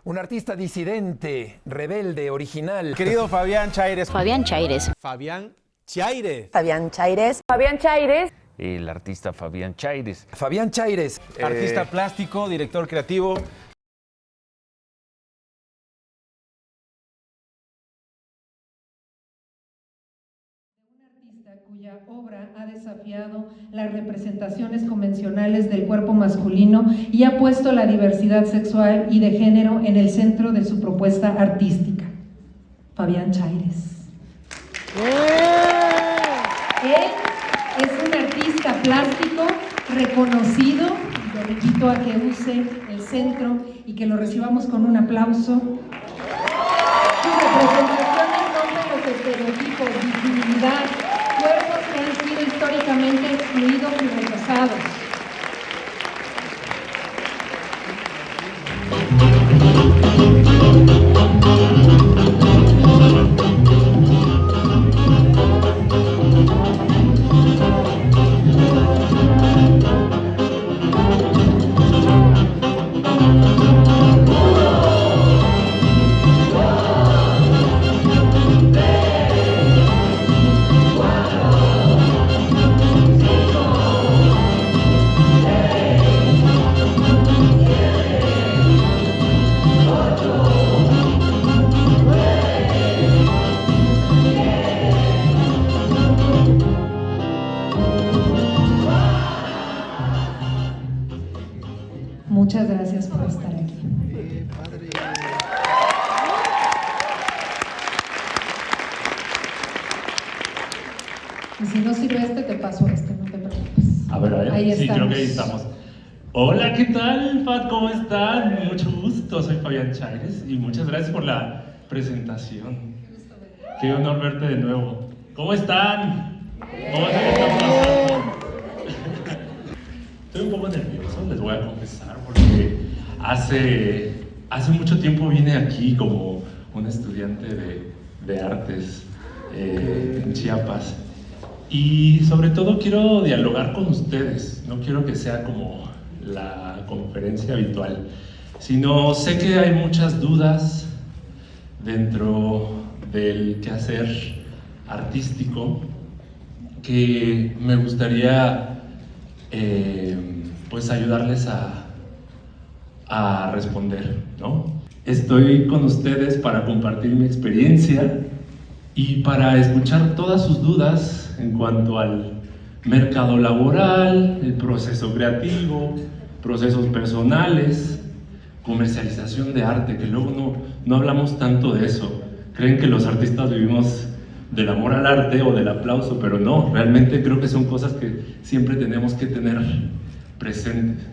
Un artista disidente, rebelde, original. Querido Fabián Chaires. Fabián Chaires. Fabián Chaires. Fabián Chaires. Fabián Chaires. El artista Fabián Chaires. Fabián Chaires. Artista plástico, director creativo. Cuya obra ha desafiado las representaciones convencionales del cuerpo masculino y ha puesto la diversidad sexual y de género en el centro de su propuesta artística. Fabián Chaires. Él es un artista plástico reconocido, y le invito a que use el centro y que lo recibamos con un aplauso. Sus representaciones rompen los estereotipos, visibilidad, cuerpos que han sido históricamente excluidos y rechazados. Muchas gracias por estar aquí. Y si no sirve te paso no te preocupes. A ver. Ahí sí, estamos. creo que ahí estamos. Hola, ¿qué tal, Fat? ¿Cómo están? Mucho gusto, soy Fabián Chaires y muchas gracias por la presentación. Qué honor verte de nuevo. ¿Cómo están? ¿Cómo se están pasando? Estoy un poco nervioso, les voy a confesar, porque hace mucho tiempo vine aquí como un estudiante de artes en Chiapas. Y sobre todo quiero dialogar con ustedes, no quiero que sea como la conferencia habitual, sino sé que hay muchas dudas dentro del quehacer artístico que me gustaría pues ayudarles a responder, ¿no? Estoy con ustedes para compartir mi experiencia y para escuchar todas sus dudas en cuanto al mercado laboral, el proceso creativo, procesos personales, comercialización de arte, que luego no hablamos tanto de eso. Creen que los artistas vivimos del amor al arte o del aplauso, pero no, realmente creo que son cosas que siempre tenemos que tener presentes.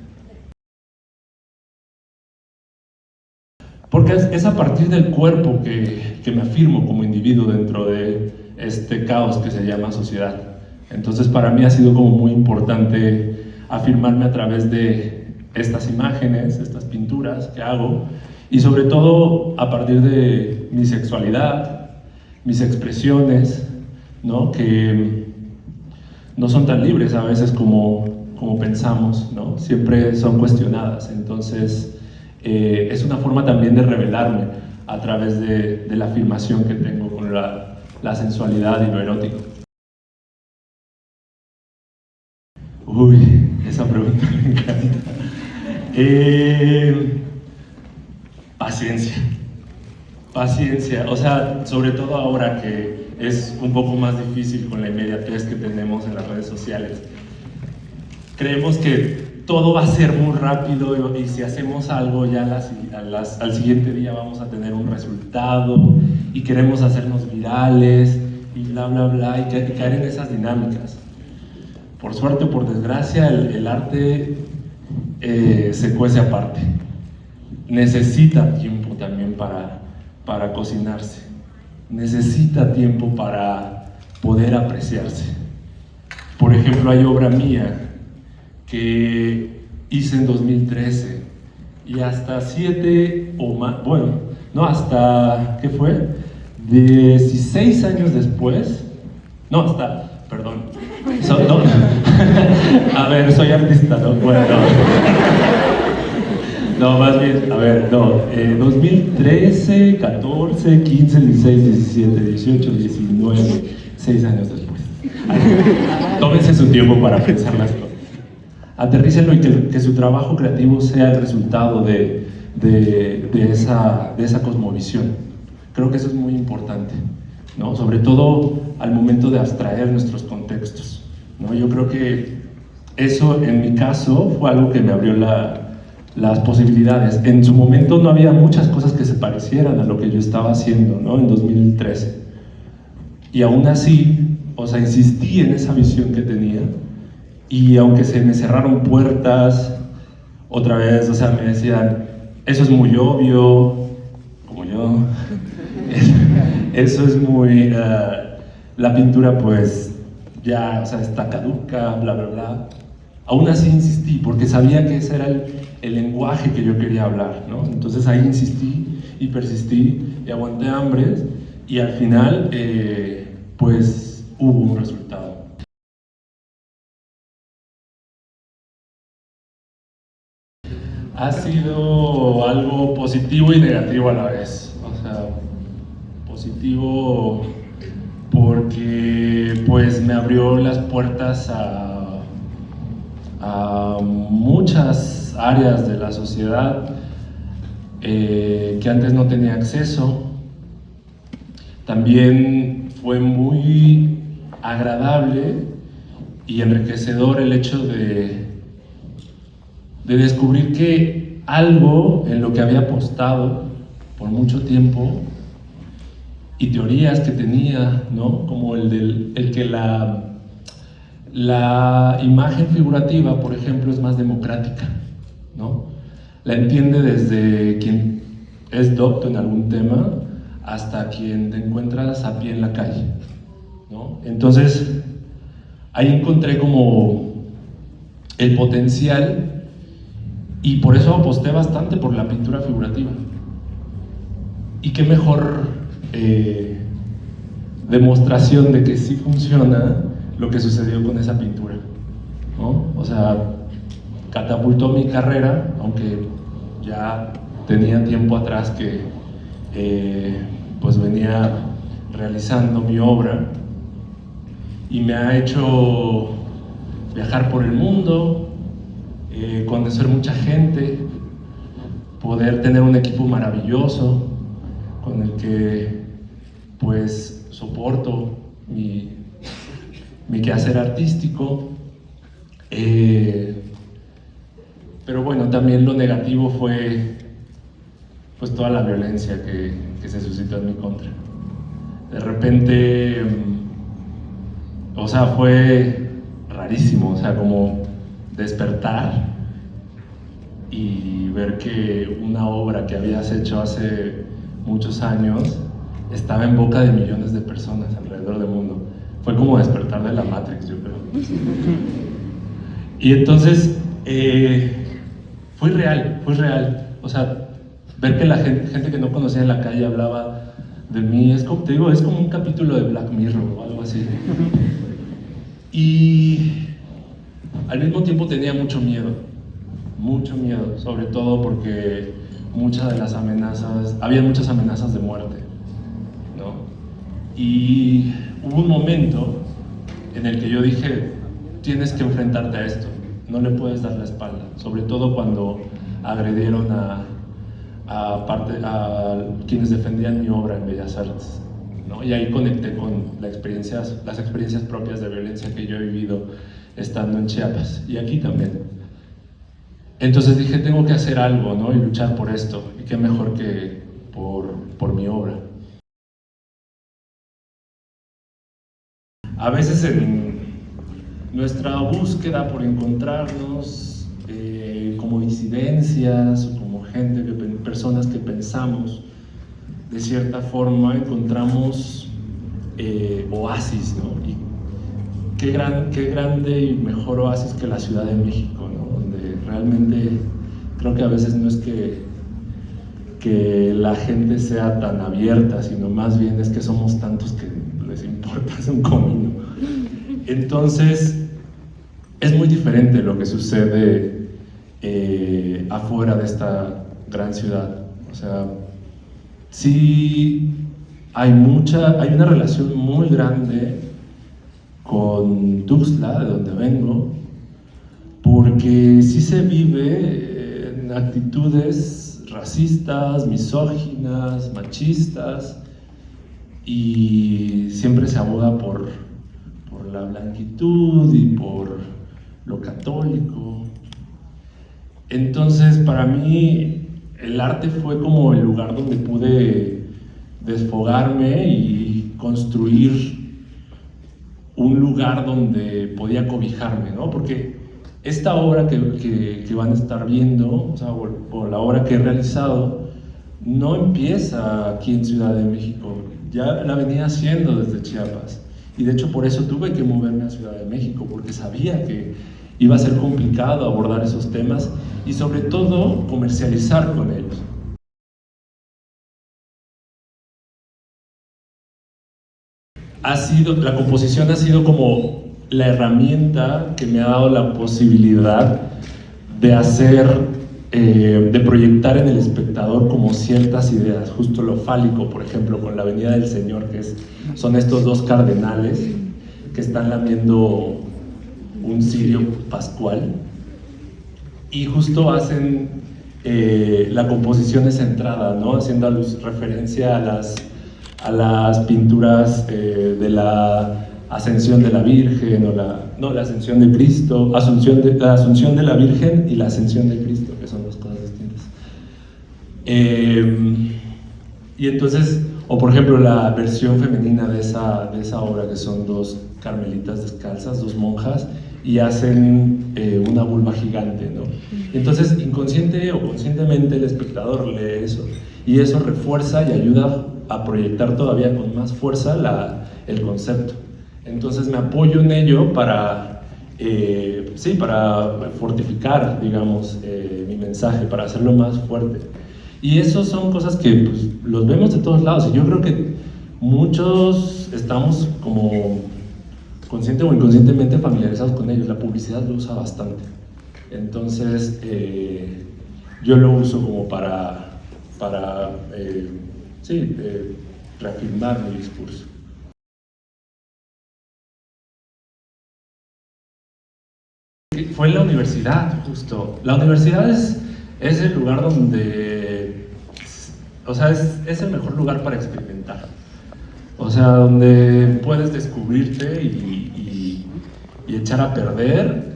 Porque es a partir del cuerpo que me afirmo como individuo dentro de este caos que se llama sociedad. Entonces para mí ha sido como muy importante afirmarme a través de estas imágenes, estas pinturas que hago, y sobre todo a partir de mi sexualidad, mis expresiones, ¿no? Que no son tan libres a veces como pensamos, ¿no? Siempre son cuestionadas. Entonces es una forma también de revelarme a través de la afirmación que tengo con la sensualidad y lo erótico. Uy, esa pregunta me encanta. Paciencia, o sea, sobre todo ahora que es un poco más difícil con la inmediatez que tenemos en las redes sociales. Creemos que todo va a ser muy rápido y si hacemos algo ya al siguiente día vamos a tener un resultado y queremos hacernos virales y bla bla bla y caer en esas dinámicas. Por suerte o por desgracia el arte se cuece aparte. Necesita tiempo también para cocinarse. Necesita tiempo para poder apreciarse. Por ejemplo, hay obra mía que hice en 2013 y hasta 7 o más, bueno, no, hasta, ¿qué fue? 16 años después, no, hasta, perdón, a ver, soy artista, ¿no? Bueno, No, más bien, a ver, no. 2013, 14, 15, 16, 17, 18, 19, 6 años después. Tómense su tiempo para pensar las cosas. Aterrícenlo y que su trabajo creativo sea el resultado de esa cosmovisión. Creo que eso es muy importante, ¿no? Sobre todo al momento de abstraer nuestros contextos, ¿no? Yo creo que eso, en mi caso, fue algo que me abrió las posibilidades. En su momento no había muchas cosas que se parecieran a lo que yo estaba haciendo, ¿no? En 2013. Y aún así, o sea, insistí en esa visión que tenía. Y aunque se me cerraron puertas, otra vez, o sea, me decían, eso es muy obvio, como yo, eso es muy, la pintura pues ya, o sea, está caduca, bla, bla, bla. Aún así insistí, porque sabía que ese era el lenguaje que yo quería hablar, ¿no? Entonces ahí insistí y persistí y aguanté hambres y al final, pues hubo un resultado. Ha sido algo positivo y negativo a la vez. O sea, positivo porque pues me abrió las puertas a muchas áreas de la sociedad que antes no tenía acceso. También fue muy agradable y enriquecedor el hecho de descubrir que algo en lo que había apostado por mucho tiempo y teorías que tenía, ¿no? Como el que la imagen figurativa, por ejemplo, es más democrática, ¿no? La entiende desde quien es docto en algún tema hasta quien te encuentras a pie en la calle, ¿no? Entonces, ahí encontré como el potencial y por eso aposté bastante por la pintura figurativa. Y qué mejor demostración de que sí funciona lo que sucedió con esa pintura, ¿no? O sea, catapultó mi carrera, aunque ya tenía tiempo atrás que pues venía realizando mi obra, y me ha hecho viajar por el mundo, conocer mucha gente, poder tener un equipo maravilloso con el que pues soporto mi quehacer artístico, pero bueno, también lo negativo fue pues toda la violencia que se suscitó en mi contra. De repente, o sea, fue rarísimo, o sea, como despertar y ver que una obra que habías hecho hace muchos años estaba en boca de millones de personas alrededor del mundo. Fue como despertar de la Matrix, yo creo. Y entonces fue real. O sea, ver que la gente que no conocía en la calle hablaba de mí, es como, te digo, es como un capítulo de Black Mirror o algo así. Y al mismo tiempo tenía mucho miedo, sobre todo porque había muchas amenazas de muerte, ¿no? Y hubo un momento en el que yo dije, tienes que enfrentarte a esto, no le puedes dar la espalda, sobre todo cuando agredieron a quienes defendían mi obra en Bellas Artes, ¿no? Y ahí conecté con las experiencias propias de violencia que yo he vivido estando en Chiapas y aquí también. Entonces dije, tengo que hacer algo, ¿no? Y luchar por esto, y qué mejor que por mi obra. A veces en nuestra búsqueda por encontrarnos como disidencias o como personas que pensamos de cierta forma, encontramos oasis, ¿no? Y qué grande y mejor oasis que la Ciudad de México, ¿no? Donde realmente creo que a veces no es que la gente sea tan abierta, sino más bien es que somos tantos que les importa un comino. Entonces, es muy diferente lo que sucede afuera de esta gran ciudad. O sea, sí hay una relación muy grande con Tuxtla, de donde vengo, porque sí se vive en actitudes racistas, misóginas, machistas, y siempre se aboga por la blanquitud y por lo católico. Entonces, para mí, el arte fue como el lugar donde pude desfogarme y construir un lugar donde podía cobijarme, ¿no? Porque esta obra que van a estar viendo, o sea, o la obra que he realizado, no empieza aquí en Ciudad de México, ya la venía haciendo desde Chiapas. Y de hecho por eso tuve que moverme a Ciudad de México, porque sabía que iba a ser complicado abordar esos temas y sobre todo comercializar con ellos. La composición ha sido como la herramienta que me ha dado la posibilidad de de proyectar en el espectador como ciertas ideas, justo lo fálico, por ejemplo, con la Venida del Señor, son estos dos cardenales que están lamiendo un cirio pascual, y justo hacen la composición es centrada, ¿no? Haciendo referencia a las pinturas de la Ascensión de la Virgen, la Ascensión de Cristo, la Asunción de la Virgen y la Ascensión de Cristo, que son dos cosas distintas. Y entonces, o por ejemplo la versión femenina de esa obra, que son dos carmelitas descalzas, dos monjas, y hacen una vulva gigante, ¿no? Entonces, inconsciente o conscientemente, el espectador lee eso, y eso refuerza y ayuda a proyectar todavía con más fuerza el concepto. Entonces me apoyo en ello para fortificar, digamos, mi mensaje, para hacerlo más fuerte. Y eso son cosas que pues, los vemos de todos lados, y yo creo que muchos estamos como consciente o inconscientemente familiarizados con ellos. La publicidad lo usa bastante. Entonces, yo lo uso como para reafirmar mi discurso. Fue en la universidad, justo. La universidad es el lugar donde, o sea, es el mejor lugar para experimentar. O sea, donde puedes descubrirte y echar a perder,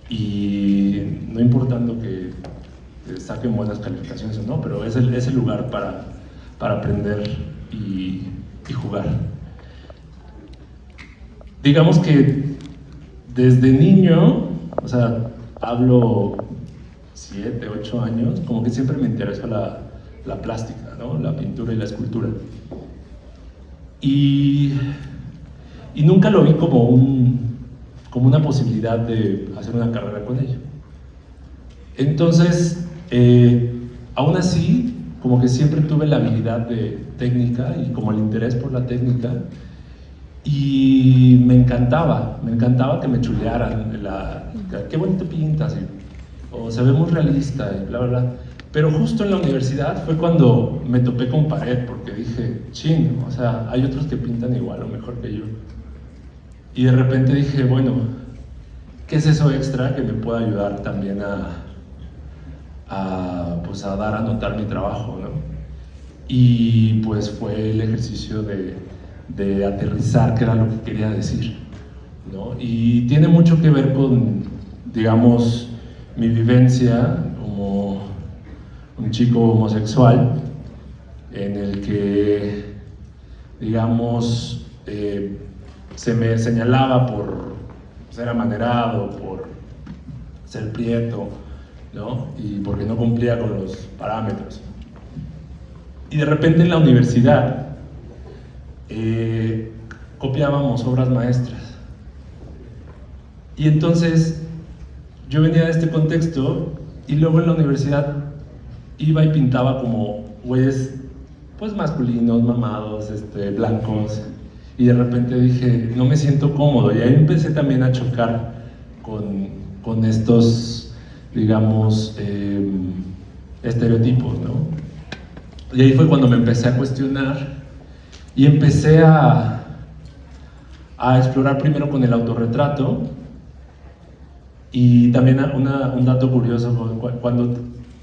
y no importando que saquen buenas calificaciones o no, pero es el lugar para aprender y jugar. Digamos que desde niño, o sea, hablo 7, 8 años, como que siempre me interesó la plástica, ¿no? La pintura y la escultura. Y nunca lo vi como una posibilidad de hacer una carrera con ello. Entonces, aún así, como que siempre tuve la habilidad de técnica y como el interés por la técnica, y me encantaba que me chulearan, qué bonito pintas, o se ve muy realista, y bla, bla, bla. Pero justo en la universidad fue cuando me topé con pared, porque dije, chin, o sea, hay otros que pintan igual o mejor que yo. Y de repente dije, bueno, ¿qué es eso extra que me pueda ayudar también pues a dar a notar mi trabajo, ¿no? Y pues fue el ejercicio de aterrizar qué era lo que quería decir, ¿no? Y tiene mucho que ver con, digamos, mi vivencia como un chico homosexual, en el que, digamos, se me señalaba por ser amanerado, por ser prieto, ¿no? Y porque no cumplía con los parámetros. Y de repente en la universidad copiábamos obras maestras. Y entonces yo venía de este contexto, y luego en la universidad iba y pintaba como güeyes pues masculinos, mamados, blancos, y de repente dije, no me siento cómodo, y ahí empecé también a chocar con estos digamos, estereotipos, ¿no? Y ahí fue cuando me empecé a cuestionar y empecé a explorar primero con el autorretrato. Y también un dato curioso, cuando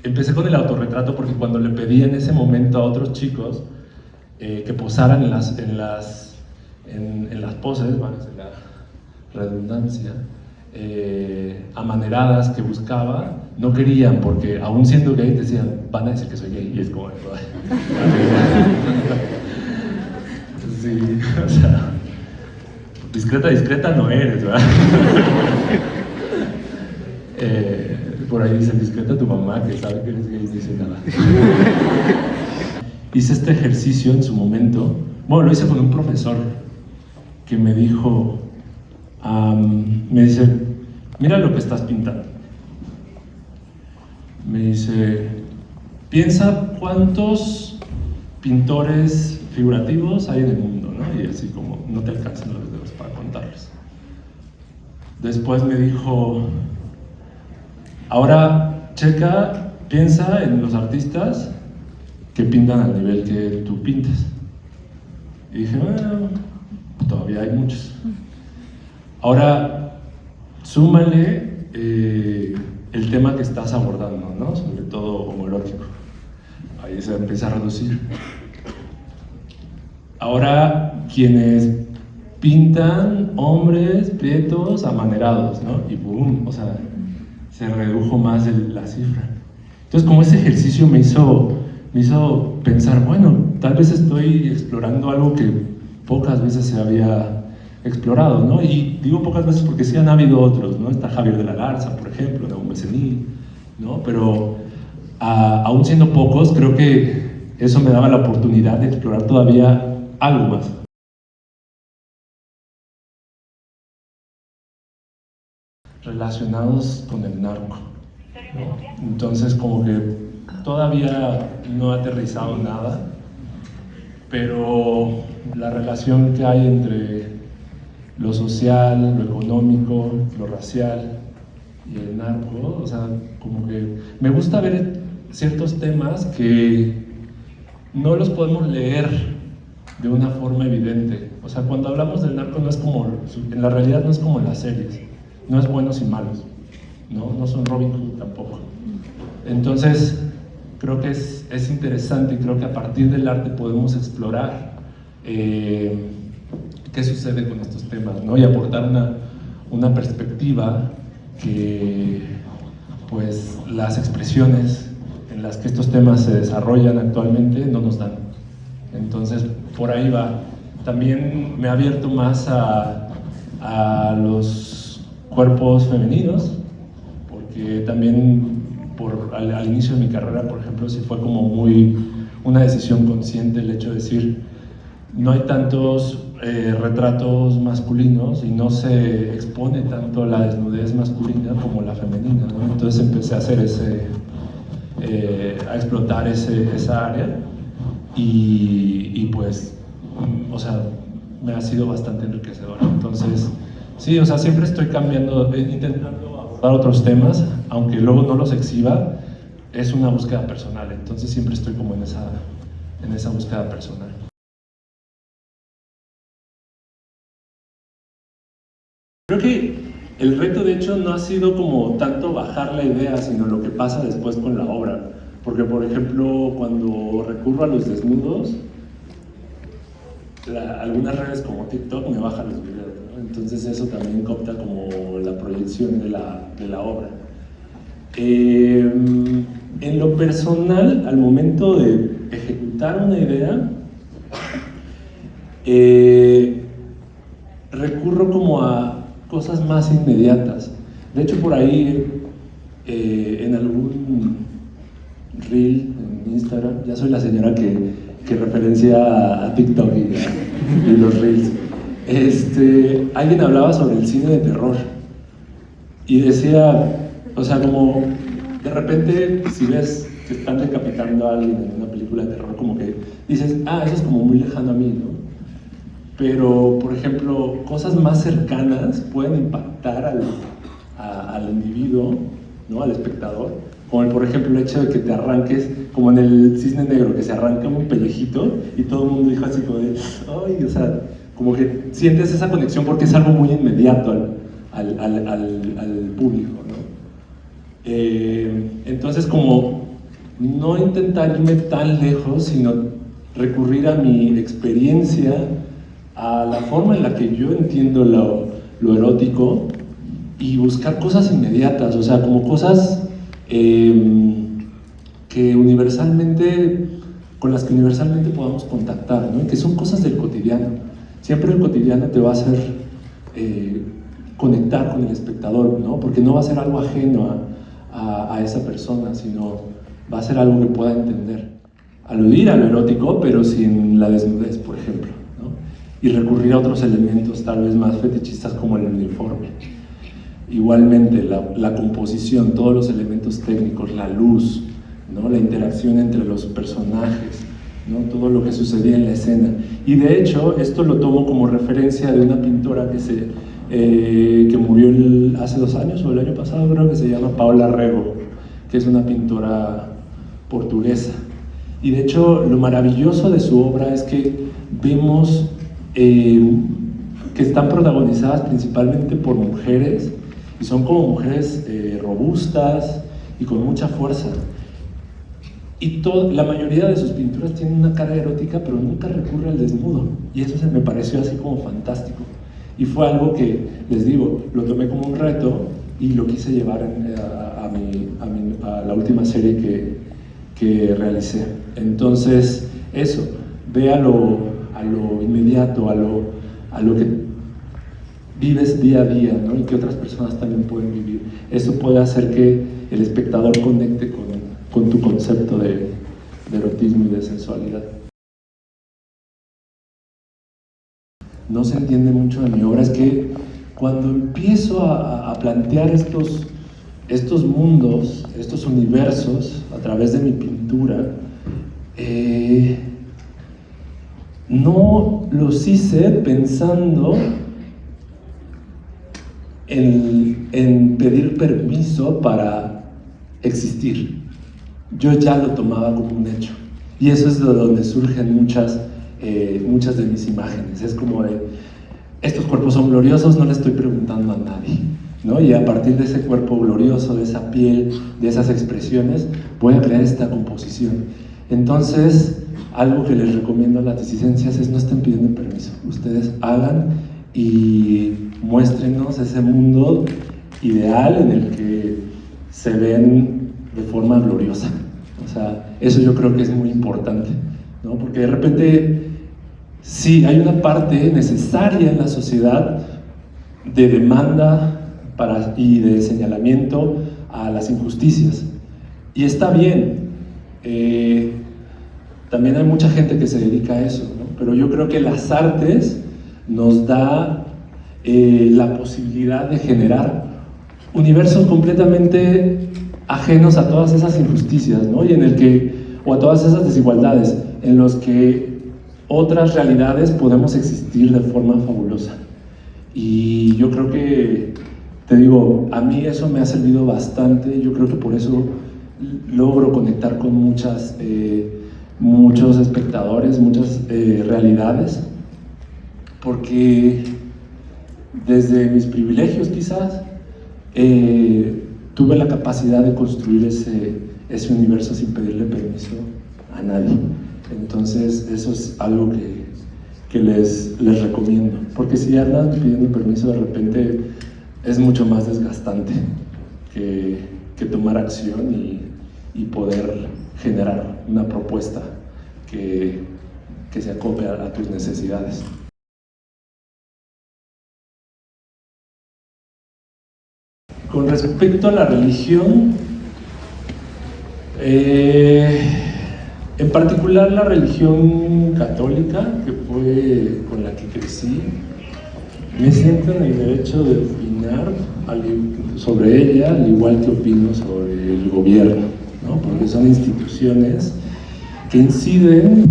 empecé con el autorretrato, porque cuando le pedí en ese momento a otros chicos que posaran en las poses, bueno, es la redundancia, amaneradas que buscaba, no querían, porque aún siendo gay decían, van a decir que soy gay, y es como, sí, o sea, discreta no eres, ¿verdad? Por ahí dicen, discreta tu mamá, que sabe que eres gay, y dice nada. Hice este ejercicio en su momento, bueno, lo hice con un profesor que me dijo, me dice, mira lo que estás pintando. Me dice, piensa cuántos pintores figurativos hay en el mundo, ¿no? Y así como, no te alcanzan los dedos para contarlos. Después me dijo, ahora checa, piensa en los artistas que pintan al nivel que tú pintas. Y dije, bueno, todavía hay muchos. Ahora, súmale el tema que estás abordando, ¿no? Sobre todo homoerótico. Ahí se empieza a reducir. Ahora, quienes pintan hombres prietos amanerados, ¿no? Y boom, o sea, se redujo más la cifra. Entonces, como ese ejercicio me hizo pensar, bueno, tal vez estoy explorando algo que pocas veces se había explorado, ¿no? Y digo pocas veces porque sí han habido otros, ¿no? Está Javier de la Garza, por ejemplo, Nahum Besenil, ¿no? Pero aún siendo pocos, creo que eso me daba la oportunidad de explorar todavía algo más. Relacionados con el narco, ¿no? Entonces como que todavía no ha aterrizado nada, pero la relación que hay entre lo social, lo económico, lo racial y el narco, o sea, como que me gusta ver ciertos temas que no los podemos leer de una forma evidente. O sea, cuando hablamos del narco no es como, en la realidad no es como en las series, no es buenos y malos, no son Robin Hood tampoco. Entonces, creo que es interesante y creo que a partir del arte podemos explorar qué sucede con estos temas, ¿no? Y aportar una perspectiva que pues las expresiones en las que estos temas se desarrollan actualmente no nos dan. Entonces, por ahí va. También me ha abierto más a los cuerpos femeninos, porque también al inicio de mi carrera, por ejemplo, sí fue como una decisión consciente el hecho de decir, no hay tantos retratos masculinos y no se expone tanto la desnudez masculina como la femenina, ¿no? Entonces empecé a hacer a explotar esa área y pues, o sea, me ha sido bastante enriquecedora. Entonces, sí, o sea, siempre estoy cambiando, intentando abordar otros temas, aunque luego no los exhiba, es una búsqueda personal. Entonces siempre estoy como en esa búsqueda personal. Creo que el reto, de hecho, no ha sido como tanto bajar la idea, sino lo que pasa después con la obra. Porque, por ejemplo, cuando recurro a los desnudos, algunas redes como TikTok me bajan los videos, ¿no? Entonces eso también capta como la proyección de la obra. En lo personal, al momento de ejecutar una idea, recurro como a cosas más inmediatas. De hecho, por ahí en algún reel en Instagram, ya soy la señora que referencia a TikTok y los reels, alguien hablaba sobre el cine de terror y decía, o sea, como de repente si ves que están decapitando a alguien en una película de terror, como que dices, eso es como muy lejano a mí, ¿no? Pero, por ejemplo, cosas más cercanas pueden impactar al individuo ¿no?, al espectador, como por ejemplo el hecho de que te arranques, como en el Cisne Negro, que se arranca un pellejito y todo el mundo dijo así como de, ay, o sea, como que sientes esa conexión porque es algo muy inmediato al público, ¿no? Entonces, como no intentar irme tan lejos, sino recurrir a mi experiencia, a la forma en la que yo entiendo lo erótico y buscar cosas inmediatas, o sea, como cosas que universalmente, con las que universalmente podamos contactar, ¿no? Y que son cosas del cotidiano. Siempre el cotidiano te va a hacer conectar con el espectador, ¿no? Porque no va a ser algo ajeno a esa persona, sino va a ser algo que pueda entender. Aludir a lo erótico, pero sin la desnudez, por ejemplo, ¿no? Y recurrir a otros elementos tal vez más fetichistas como el uniforme. Igualmente, la composición, todos los elementos técnicos, la luz, ¿no?, la interacción entre los personajes, ¿no?, todo lo que sucedía en la escena. Y de hecho, esto lo tomo como referencia de una pintora que murió hace 2 años o el año pasado, creo, que se llama Paula Rego, que es una pintora portuguesa. Y de hecho, lo maravilloso de su obra es que vemos que están protagonizadas principalmente por mujeres, y son como mujeres robustas y con mucha fuerza. Y la mayoría de sus pinturas tienen una carga erótica, pero nunca recurre al desnudo. Y eso me pareció así como fantástico. Y fue algo que, les digo, lo tomé como un reto y lo quise llevar a la última serie que realicé. Entonces, eso, ve a lo inmediato, a lo que vives día a día, ¿no?, y que otras personas también pueden vivir. Eso puede hacer que el espectador conecte con tu concepto de erotismo y de sensualidad. No se entiende mucho de mi obra, es que cuando empiezo a plantear estos mundos, estos universos a través de mi pintura, no los hice pensando en pedir permiso para existir. Yo ya lo tomaba como un hecho. Y eso es de donde surgen muchas de mis imágenes. Es como de, estos cuerpos son gloriosos, no le estoy preguntando a nadie, ¿no? Y a partir de ese cuerpo glorioso, de esa piel, de esas expresiones, voy a crear esta composición. Entonces, algo que les recomiendo a las disidencias es no estén pidiendo permiso. Ustedes hagan y muéstrenos ese mundo ideal en el que se ven de forma gloriosa. O sea, eso yo creo que es muy importante, ¿no? Porque de repente, sí, hay una parte necesaria en la sociedad de demanda y de señalamiento a las injusticias. Y está bien. También hay mucha gente que se dedica a eso, ¿no? Pero yo creo que las artes nos da la posibilidad de generar universos completamente ajenos a todas esas injusticias, ¿no? Y o a todas esas desigualdades, en los que otras realidades podemos existir de forma fabulosa. Y yo creo que, te digo, a mí eso me ha servido bastante. Yo creo que por eso logro conectar con muchos espectadores, muchas realidades, porque desde mis privilegios quizás tuve la capacidad de construir ese universo sin pedirle permiso a nadie. Entonces eso es algo que les recomiendo, porque si andan pidiendo permiso de repente es mucho más desgastante que tomar acción y poder generar una propuesta que se acople a tus necesidades. Con respecto a la religión, en particular la religión católica, que fue con la que crecí, me siento en el derecho de opinar sobre ella, al igual que opino sobre el gobierno, ¿no? Porque son instituciones que inciden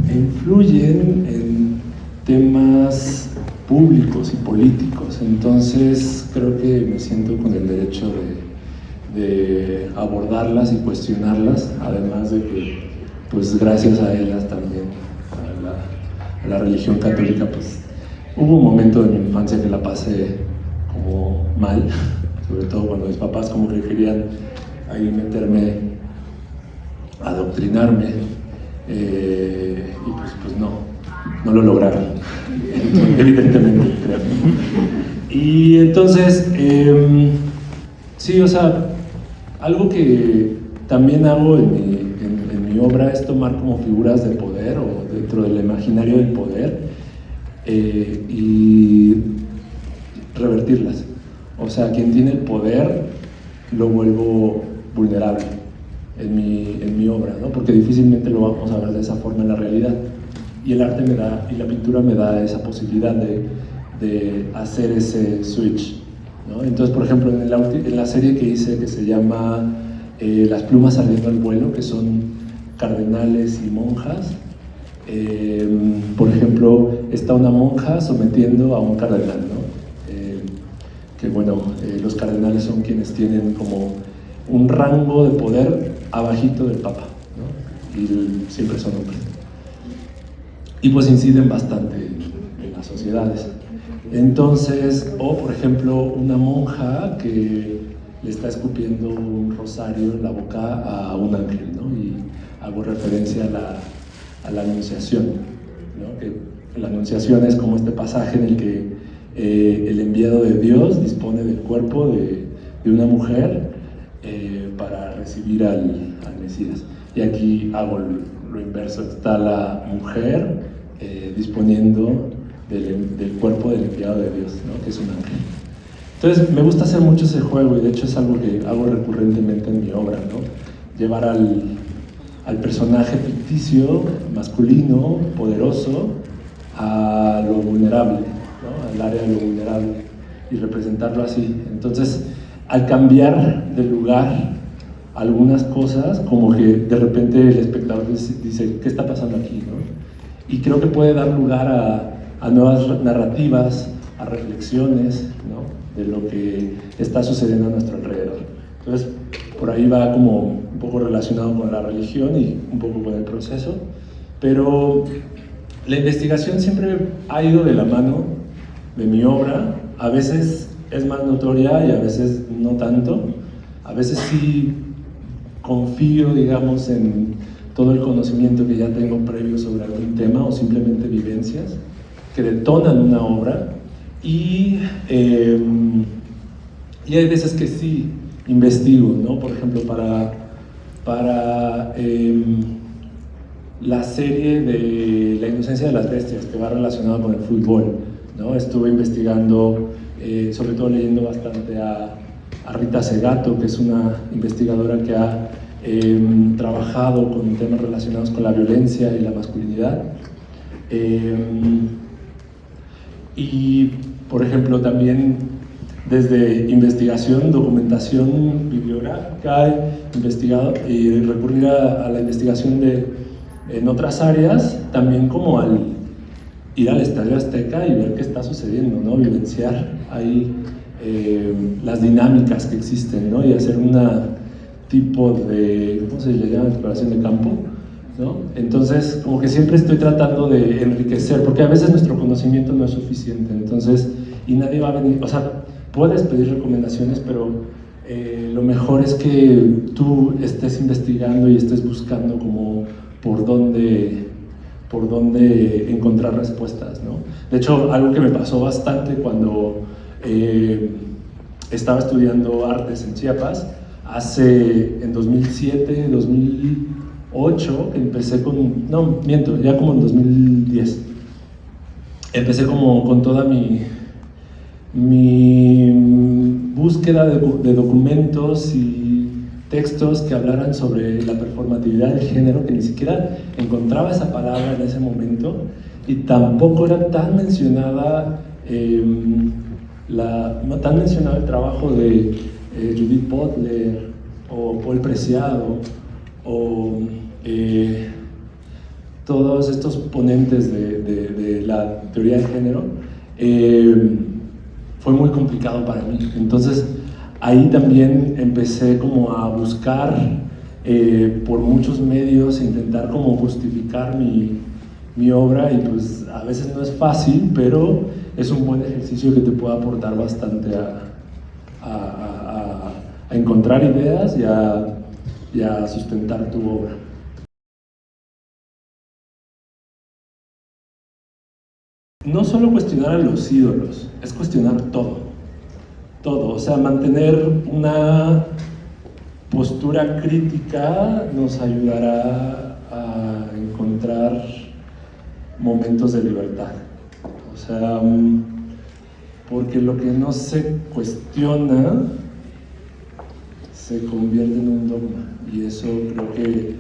e influyen en temas públicos y políticos. Entonces creo que me siento con el derecho de abordarlas y cuestionarlas, además de que, pues gracias a ellas también, a la religión católica, pues hubo un momento de mi infancia que la pasé como mal, sobre todo cuando mis papás como que querían ahí meterme, adoctrinarme, y pues no lo lograron, evidentemente, creo. Y entonces, sí, o sea, algo que también hago en mi obra es tomar como figuras de poder o dentro del imaginario del poder y revertirlas. O sea, quien tiene el poder lo vuelvo vulnerable en mi obra, ¿no? Porque difícilmente lo vamos a ver de esa forma en la realidad. Y el arte y la pintura me da esa posibilidad de hacer ese switch, ¿no? Entonces, por ejemplo, en la serie que hice que se llama Las plumas ardiendo al vuelo, que son cardenales y monjas, por ejemplo, está una monja sometiendo a un cardenal, ¿no? Que bueno, los cardenales son quienes tienen como un rango de poder abajito del papa, ¿no? Y siempre son hombres. Y pues inciden bastante en las sociedades. Entonces, o por ejemplo, una monja que le está escupiendo un rosario en la boca a un ángel, ¿no? Y hago referencia a la Anunciación, ¿no? Que la Anunciación es como este pasaje en el que el enviado de Dios dispone del cuerpo de una mujer para recibir al Mesías. Y aquí hago lo inverso, está la mujer disponiendo del cuerpo del enviado de Dios, ¿no? Que es un ángel. Entonces me gusta hacer mucho ese juego y de hecho es algo que hago recurrentemente en mi obra, ¿no? Llevar al personaje ficticio, masculino, poderoso, a lo vulnerable, ¿no? Al área de lo vulnerable y representarlo así. Entonces, al cambiar de lugar algunas cosas, como que de repente el espectador dice, ¿qué está pasando aquí, no? Y creo que puede dar lugar a nuevas narrativas, a reflexiones, ¿no? De lo que está sucediendo a nuestro alrededor. Entonces, por ahí va como un poco relacionado con la religión y un poco con el proceso, pero la investigación siempre ha ido de la mano de mi obra. A veces es más notoria y a veces no tanto. A veces sí confío, digamos, en todo el conocimiento que ya tengo previo sobre algún tema o simplemente vivencias que detonan una obra y hay veces que sí investigo, ¿no? Por ejemplo, para la serie de La inocencia de las bestias, que va relacionada con el fútbol, ¿no? Estuve investigando, sobre todo leyendo bastante a Rita Segato, que es una investigadora que ha trabajado con temas relacionados con la violencia y la masculinidad. Y, por ejemplo, también desde investigación, documentación bibliográfica, he investigado y recurrir a la investigación en otras áreas, también como al ir al Estadio Azteca y ver qué está sucediendo, ¿no? Vivenciar ahí las dinámicas que existen, ¿no? Y hacer una tipo de, ¿cómo se le llama? Exploración de campo, ¿no? Entonces, como que siempre estoy tratando de enriquecer, porque a veces nuestro conocimiento no es suficiente, entonces, y nadie va a venir, o sea, puedes pedir recomendaciones, pero lo mejor es que tú estés investigando y estés buscando como por dónde encontrar respuestas, ¿no? De hecho, algo que me pasó bastante cuando estaba estudiando artes en Chiapas, en 2007, 2008, empecé ya como en 2010, empecé como con toda mi búsqueda de documentos y textos que hablaran sobre la performatividad del género, que ni siquiera encontraba esa palabra en ese momento y tampoco era tan mencionada tan mencionado el trabajo de Judith Butler o Paul Preciado o todos estos ponentes de la teoría de género. Fue muy complicado para mí. Entonces, ahí también empecé como a buscar por muchos medios, intentar como justificar mi obra, y pues a veces no es fácil, pero es un buen ejercicio que te puede aportar bastante a encontrar ideas y a sustentar tu obra. No solo cuestionar a los ídolos, es cuestionar todo, o sea, mantener una postura crítica nos ayudará a encontrar momentos de libertad, o sea, porque lo que no se cuestiona se convierte en un dogma, y eso creo que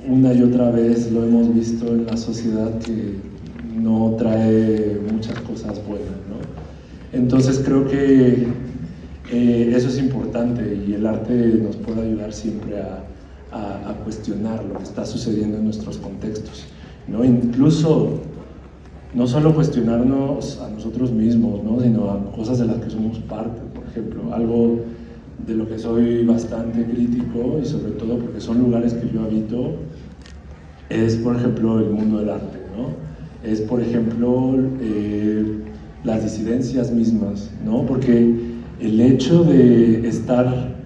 una y otra vez lo hemos visto en la sociedad, que no trae muchas cosas buenas, ¿no? Entonces creo que eso es importante, y el arte nos puede ayudar siempre a cuestionar lo que está sucediendo en nuestros contextos, ¿no? Incluso no solo cuestionarnos a nosotros mismos, ¿no? Sino a cosas de las que somos parte. Por ejemplo, algo de lo que soy bastante crítico, y sobre todo porque son lugares que yo habito, es, por ejemplo, el mundo del arte, ¿no? Es, por ejemplo, las disidencias mismas, ¿no? Porque el hecho de estar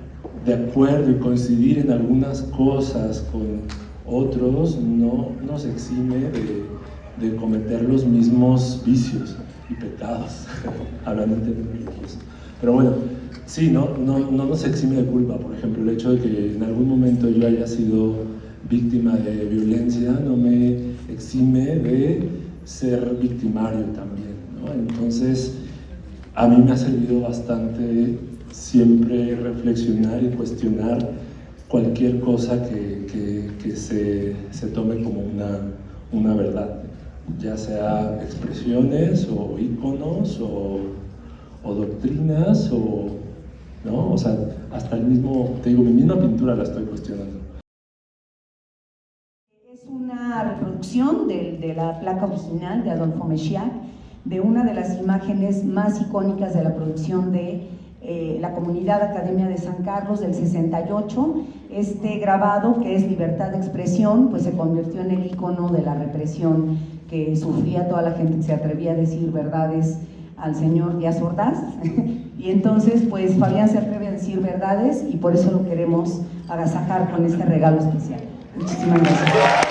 de acuerdo y coincidir en algunas cosas con otros no nos exime de cometer los mismos vicios y pecados, hablando en términos religiosos. Pero bueno, sí, no nos exime de culpa. Por ejemplo, el hecho de que en algún momento yo haya sido víctima de violencia no me exime de ser victimario también, ¿no? Entonces, a mí me ha servido bastante siempre reflexionar y cuestionar cualquier cosa que se tome como una verdad, ya sea expresiones o íconos o doctrinas, ¿no? O sea, hasta el mismo, te digo, mi misma pintura la estoy cuestionando. Es una reproducción de la placa original de Adolfo Mesías, de una de las imágenes más icónicas de la producción de la Comunidad Academia de San Carlos del 68. Este grabado, que es libertad de expresión, pues se convirtió en el icono de la represión que sufría toda la gente que se atrevía a decir verdades al señor Díaz Ordaz. Y entonces, pues Fabián se atreve a decir verdades, y por eso lo queremos agasajar con este regalo especial. Muchísimas gracias.